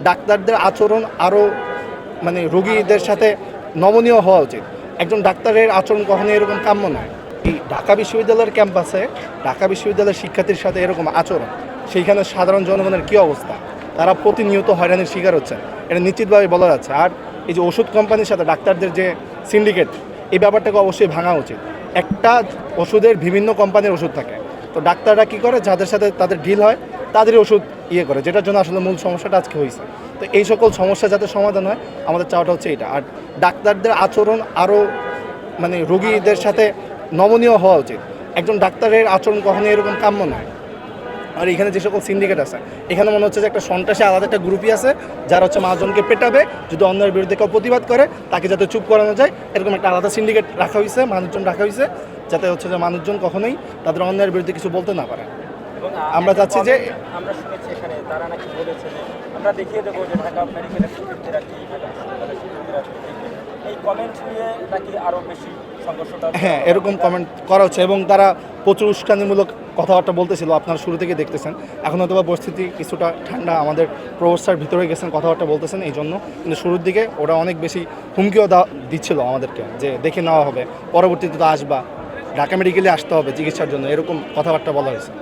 ডাক্তারদের আচরণ আরও মানে রোগীদের সাথে নমনীয় হওয়া উচিত। একজন ডাক্তারের আচরণ কখনোই এরকম কাম্য নয়। এই ঢাকা বিশ্ববিদ্যালয়ের ক্যাম্পাসে ঢাকা বিশ্ববিদ্যালয়ের শিক্ষার্থীর সাথে এরকম আচরণ, সেইখানে সাধারণ জনগণের কী অবস্থা, তারা প্রতিনিয়ত হয়রানির শিকার হচ্ছে, এটা নিশ্চিতভাবে বলা যাচ্ছে। আর এই যে ওষুধ কোম্পানির সাথে ডাক্তারদের যে সিন্ডিকেট, এই ব্যাপারটাকে অবশ্যই ভাঙা উচিত। একটা ওষুধের বিভিন্ন কোম্পানির ওষুধ থাকে, তো ডাক্তাররা কী করে, যাদের সাথে তাদের ডিল হয় তাদেরই ওষুধ করে, যেটার জন্য আসলে মূল সমস্যাটা আজকে হয়েছে। তো এই সকল সমস্যা যাতে সমাধান হয়, আমাদের চাওয়াটা হচ্ছে এটা। আর ডাক্তারদের আচরণ আরও মানে রোগীদের সাথে নমনীয় হওয়া উচিত। একজন ডাক্তারের আচরণ কখনোই এরকম কাম্য নয়। আর এখানে যে সকল সিন্ডিকেট আছে, এখানে মনে হচ্ছে যে একটা সন্ত্রাসী আলাদা একটা গ্রুপই আছে, যারা হচ্ছে মানুষজনকে পেটাবে, যদি অন্যের বিরুদ্ধে কেউ প্রতিবাদ করে তাকে যাতে চুপ করানো যায়, এরকম একটা আলাদা সিন্ডিকেট রাখা হয়েছে, মানুষজন রাখা হয়েছে, যাতে হচ্ছে যে মানুষজন কখনোই তাদের অন্যের বিরুদ্ধে কিছু বলতে না পারে। আমরা চাচ্ছি যে আমরা শুনেছি এখানে তারা নাকি বলেছে যে আমরা দেখিয়ে দেবো যে ঢাকা মেডিকেলের শিক্ষার্থীরা কি, ঢাকা বিশ্ববিদ্যালয়ের শিক্ষার্থীরা কি। এই কমেন্ট নিয়ে নাকি আরও বেশি সংঘর্ষটা, হ্যাঁ, এরকম কমেন্ট করা হচ্ছে এবং তারা প্রচুর উস্কানিমূলক কথাবার্তা বলতেছিল। আপনারা শুরু থেকে দেখতেছেন, এখন হয়তো বা পরিস্থিতি কিছুটা ঠান্ডা, আমাদের প্রফেসর ভিতরে গেছেন, কথাবার্তা বলতেছেন এই জন্য। কিন্তু শুরুর দিকে ওরা অনেক বেশি হুমকিও দিচ্ছিল আমাদেরকে, যে দেখে নেওয়া হবে, পরবর্তীতে তো আসবা, ঢাকা মেডিকেলে আসতে হবে চিকিৎসার জন্য, এরকম কথাবার্তা বলা হয়েছে।